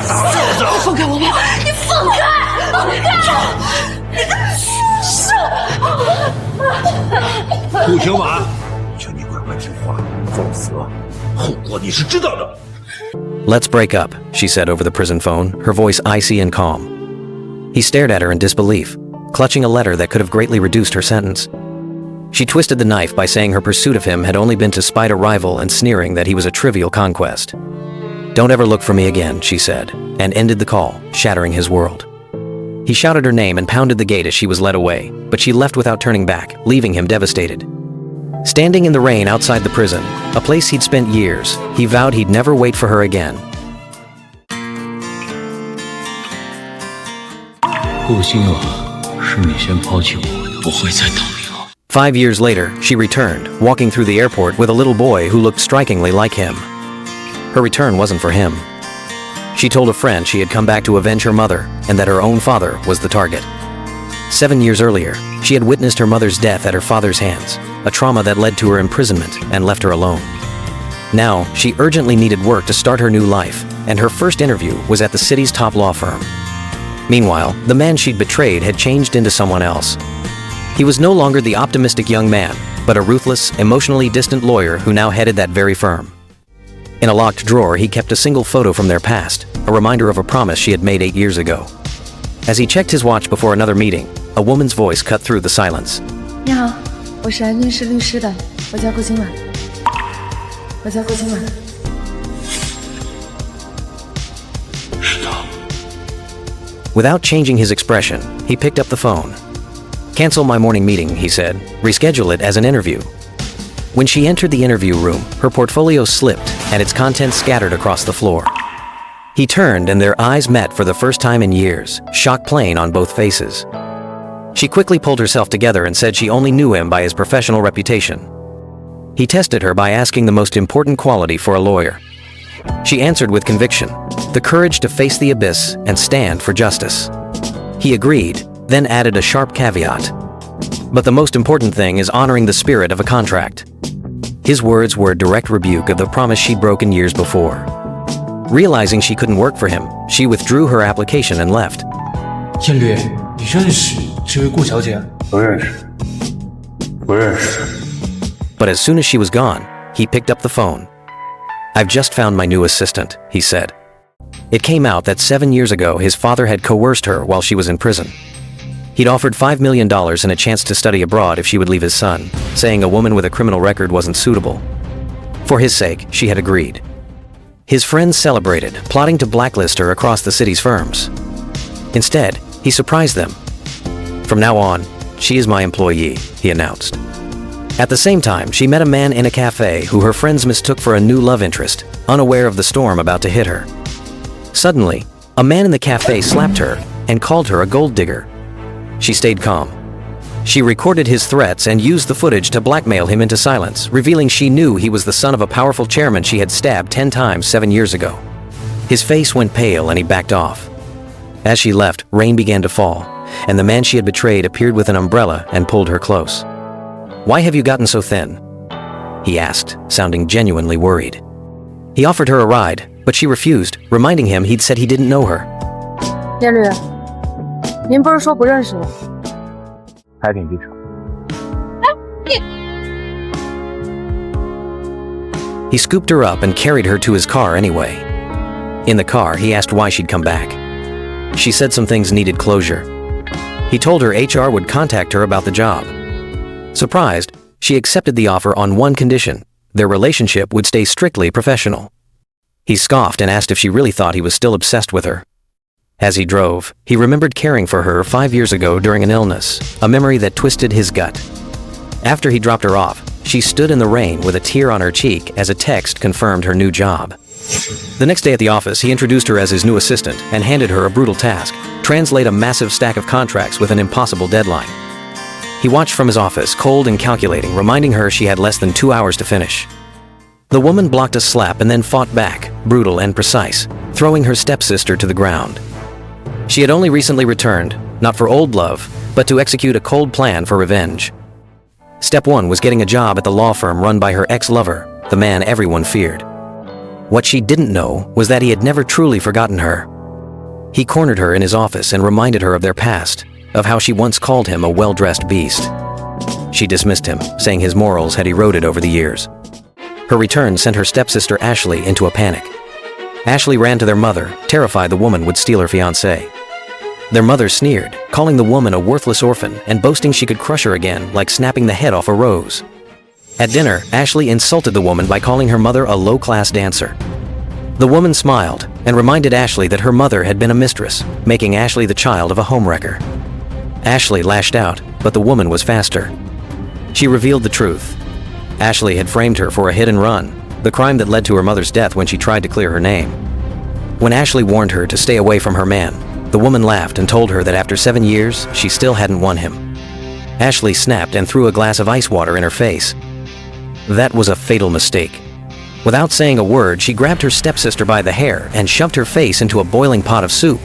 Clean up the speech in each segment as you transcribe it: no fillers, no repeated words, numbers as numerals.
放开我吧！你放开！放开！你个畜生！顾廷婉，劝你乖乖听话，否则后果你是知道的。 Let's break up, she said over the prison phone, her voice icy and calm. He stared at her in disbelief, clutching a letter that could have greatly reduced her sentence. She twisted the knife by saying her pursuit of him had only been to spite a rival and sneering that he was a trivial conquest. Don't ever look for me again, she said, and ended the call, shattering his world. He shouted her name and pounded the gate as she was led away, but she left without turning back, leaving him devastated. Standing in the rain outside the prison, a place he'd spent years, he vowed he'd never wait for her again. 顾星啊，是你先抛弃我，不会再等你了。 5 years later, she returned, walking through the airport with a little boy who looked strikingly like him. Her return wasn't for him. She told a friend she had come back to avenge her mother and that her own father was the target. 7 years earlier, she had witnessed her mother's death at her father's hands, a trauma that led to her imprisonment and left her alone. Now, she urgently needed work to start her new life, and her first interview was at the city's top law firm. Meanwhile, the man she'd betrayed had changed into someone else. He was no longer the optimistic young man, but a ruthless, emotionally distant lawyer who now headed that very firm. In a locked drawer, he kept a single photo from their past, a reminder of a promise she had made 8 years ago. As he checked his watch before another meeting, a woman's voice cut through the silence. 你好，我是来认识律师的，我叫顾今晚。我叫顾今晚。是的。 Without changing his expression, he picked up the phone. Cancel my morning meeting, he said. Reschedule it as an interview. When she entered the interview room, her portfolio slipped and its contents scattered across the floor. He turned and their eyes met for the first time in years, shock plain on both faces. She quickly pulled herself together and said she only knew him by his professional reputation. He tested her by asking the most important quality for a lawyer. She answered with conviction, the courage to face the abyss and stand for justice. He agreed, then added a sharp caveat. But the most important thing is honoring the spirit of a contract. His words were a direct rebuke of the promise she'd broken years before. Realizing she couldn't work for him, she withdrew her application and left. 燕律，你认识这位顾小姐？不认识，不认识。 But as soon as she was gone, he picked up the phone. I've just found my new assistant, he said. It came out that 7 years ago his father had coerced her while she was in prison. He'd offered $5 million and a chance to study abroad if she would leave his son, saying a woman with a criminal record wasn't suitable. For his sake, she had agreed. His friends celebrated, plotting to blacklist her across the city's firms. Instead, he surprised them. From now on, she is my employee, he announced. At the same time, she met a man in a cafe who her friends mistook for a new love interest, unaware of the storm about to hit her. Suddenly, a man in the cafe slapped her and called her a gold digger. She stayed calm. She recorded his threats and used the footage to blackmail him into silence, revealing she knew he was the son of a powerful chairman she had stabbed 10 times 7 years ago. His face went pale and he backed off. As she left, rain began to fall, and the man she had betrayed appeared with an umbrella and pulled her close. Why have you gotten so thin? He asked, sounding genuinely worried. He offered her a ride, but she refused, reminding him he'd said he didn't know her. 燕律，您不是说不认识我？海景机场。He scooped her up and carried her to his car anyway. In the car, he asked why she'd come back. She said some things needed closure. He told her HR would contact her about the job. Surprised, she accepted the offer on one condition: their relationship would stay strictly professional. He scoffed and asked if she really thought he was still obsessed with her. As he drove, he remembered caring for her 5 years ago during an illness, a memory that twisted his gut. After he dropped her off, she stood in the rain with a tear on her cheek as a text confirmed her new job. The next day at the office, he introduced her as his new assistant and handed her a brutal task: translate a massive stack of contracts with an impossible deadline. He watched from his office, cold and calculating, reminding her she had less than 2 hours to finish. The woman blocked a slap and then fought back, brutal and precise, throwing her stepsister to the ground. She had only recently returned, not for old love, but to execute a cold plan for revenge. Step 1 was getting a job at the law firm run by her ex-lover, the man everyone feared. What she didn't know was that he had never truly forgotten her. He cornered her in his office and reminded her of their past, of how she once called him a well-dressed beast. She dismissed him, saying his morals had eroded over the years. Her return sent her stepsister Ashley into a panic. Ashley ran to their mother, terrified the woman would steal her fiancé. Their mother sneered, calling the woman a worthless orphan and boasting she could crush her again like snapping the head off a rose. At dinner, Ashley insulted the woman by calling her mother a low-class dancer. The woman smiled and reminded Ashley that her mother had been a mistress, making Ashley the child of a homewrecker. Ashley lashed out, but the woman was faster. She revealed the truth. Ashley had framed her for a hit and run, the crime that led to her mother's death when she tried to clear her name. When Ashley warned her to stay away from her man, the woman laughed and told her that after 7 years, she still hadn't won him. Ashley snapped and threw a glass of ice water in her face. That was a fatal mistake. Without saying a word, she grabbed her stepsister by the hair and shoved her face into a boiling pot of soup.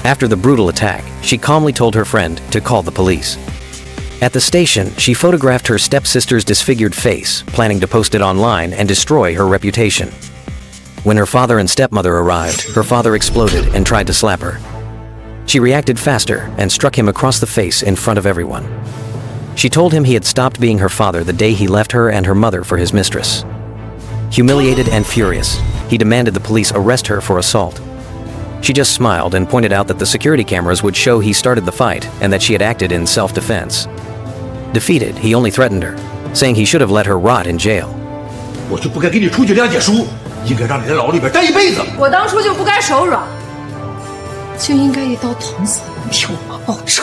After the brutal attack, she calmly told her friend to call the police. At the station, she photographed her stepsister's disfigured face, planning to post it online and destroy her reputation. When her father and stepmother arrived, her father exploded and tried to slap her. She reacted faster and struck him across the face in front of everyone. She told him he had stopped being her father the day he left her and her mother for his mistress. Humiliated and furious, he demanded the police arrest her for assault. She just smiled and pointed out that the security cameras would show he started the fight and that she had acted in self-defense. Defeated, he only threatened her, saying he should have let her rot in jail. 我就不该给你出具谅解书，应该让你在牢里边待一辈子。我当初就不该手软，就应该一刀捅死你，替我妈报仇。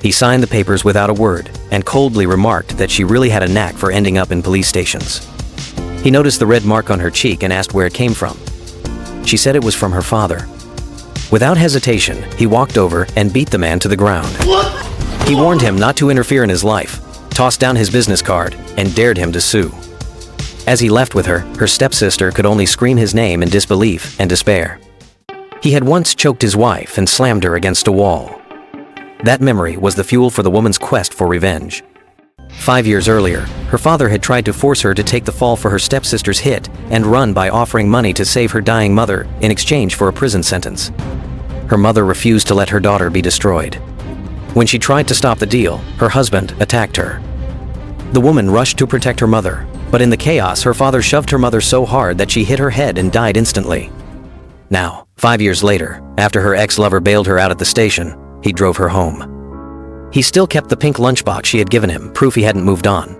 He signed the papers without a word and coldly remarked that she really had a knack for ending up in police stations. He noticed the red mark on her cheek and asked where it came from. She said it was from her father. Without hesitation, he walked over and beat the man to the ground. He warned him not to interfere in his life, tossed down his business card, and dared him to sue. As he left with her, her stepsister could only scream his name in disbelief and despair. He had once choked his wife and slammed her against a wall. That memory was the fuel for the woman's quest for revenge. 5 years earlier, her father had tried to force her to take the fall for her stepsister's hit and run by offering money to save her dying mother in exchange for a prison sentence. Her mother refused to let her daughter be destroyed. When she tried to stop the deal, her husband attacked her. The woman rushed to protect her mother, but in the chaos, her father shoved her mother so hard that she hit her head and died instantly. Now, 5 years later, after her ex-lover bailed her out at the station, he drove her home. He still kept the pink lunchbox she had given him, proof he hadn't moved on.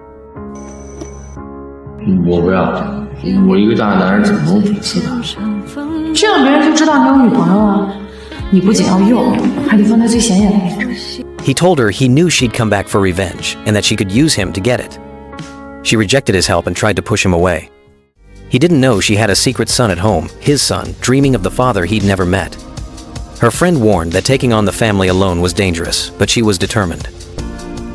我不要，我一个大男人怎么能有粉丝呢？这样别人就知道你有女朋友啊！你不仅要用，还得放在最显眼的位置。 He told her he knew she'd come back for revenge and that she could use him to get it. She rejected his help and tried to push him away. He didn't know she had a secret son at home, his son, dreaming of the father he'd never met. Her friend warned that taking on the family alone was dangerous, but she was determined.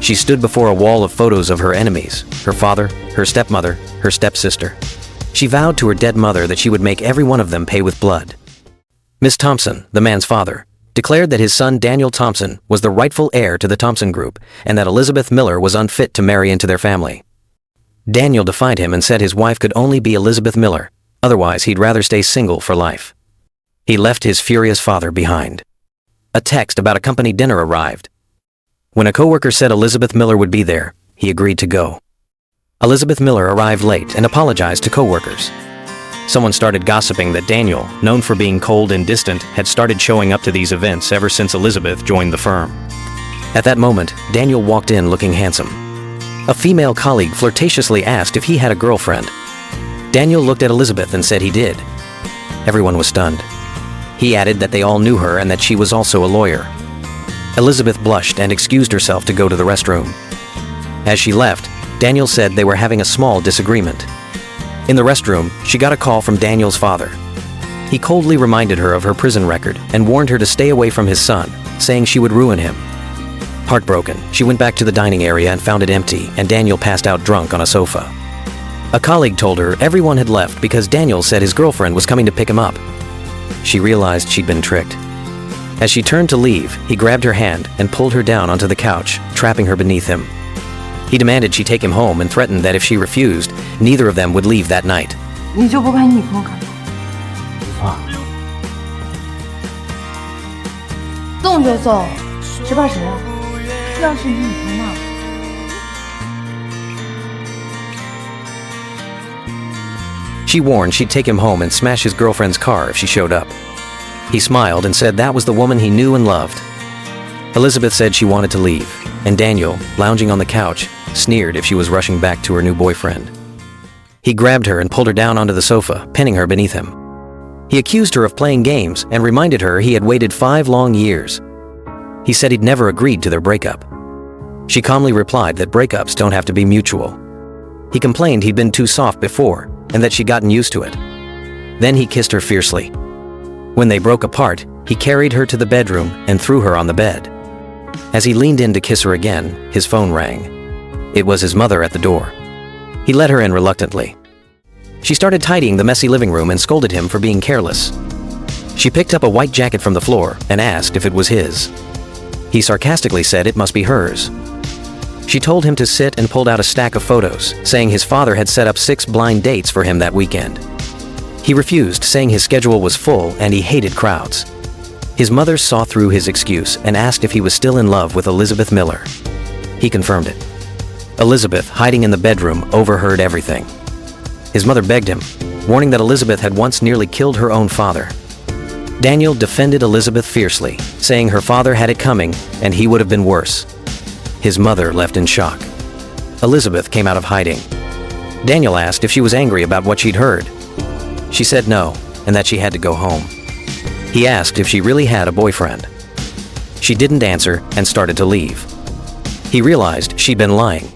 She stood before a wall of photos of her enemies, her father, her stepmother, her stepsister. She vowed to her dead mother that she would make every one of them pay with blood. Miss Thompson, the man's father, declared that his son Daniel Thompson was the rightful heir to the Thompson Group and that Elizabeth Miller was unfit to marry into their family. Daniel defied him and said his wife could only be Elizabeth Miller, otherwise he'd rather stay single for life. He left his furious father behind. A text about a company dinner arrived. When a coworker said Elizabeth Miller would be there, he agreed to go. Elizabeth Miller arrived late and apologized to coworkers. Someone started gossiping that Daniel, known for being cold and distant, had started showing up to these events ever since Elizabeth joined the firm. At that moment, Daniel walked in looking handsome. A female colleague flirtatiously asked if he had a girlfriend. Daniel looked at Elizabeth and said he did. Everyone was stunned. He added that they all knew her and that she was also a lawyer. Elizabeth blushed and excused herself to go to the restroom. As she left, Daniel said they were having a small disagreement. In the restroom, she got a call from Daniel's father. He coldly reminded her of her prison record and warned her to stay away from his son, saying she would ruin him. Heartbroken, she went back to the dining area and found it empty, and Daniel passed out drunk on a sofa. A colleague told her everyone had left because Daniel said his girlfriend was coming to pick him up. She realized she'd been tricked. As she turned to leave, he grabbed her hand and pulled her down onto the couch, trapping her beneath him. He demanded she take him home and threatened that if she refused, neither of them would leave that night. 你就不怕你女朋友看到？送就送，谁怕谁啊？要是你女朋友呢？ She warned she'd take him home and smash his girlfriend's car if she showed up. He smiled and said that was the woman he knew and loved. Elizabeth said she wanted to leave, and Daniel, lounging on the couch, sneered if she was rushing back to her new boyfriend. He grabbed her and pulled her down onto the sofa, pinning her beneath him. He accused her of playing games and reminded her he had waited 5 long years. He said he'd never agreed to their breakup. She calmly replied that breakups don't have to be mutual. He complained he'd been too soft before, and that she'd gotten used to it. Then he kissed her fiercely. When they broke apart, he carried her to the bedroom and threw her on the bed. As he leaned in to kiss her again, his phone rang. It was his mother at the door. He let her in reluctantly. She started tidying the messy living room and scolded him for being careless. She picked up a white jacket from the floor and asked if it was his. He sarcastically said it must be hers. She told him to sit and pulled out a stack of photos, saying his father had set up 6 blind dates for him that weekend. He refused, saying his schedule was full and he hated crowds. His mother saw through his excuse and asked if he was still in love with Elizabeth Miller. He confirmed it. Elizabeth, hiding in the bedroom, overheard everything. His mother begged him, warning that Elizabeth had once nearly killed her own father. Daniel defended Elizabeth fiercely, saying her father had it coming and he would have been worse. His mother left in shock. Elizabeth came out of hiding. Daniel asked if she was angry about what she'd heard. She said no, and that she had to go home. He asked if she really had a boyfriend. She didn't answer and started to leave. He realized she'd been lying.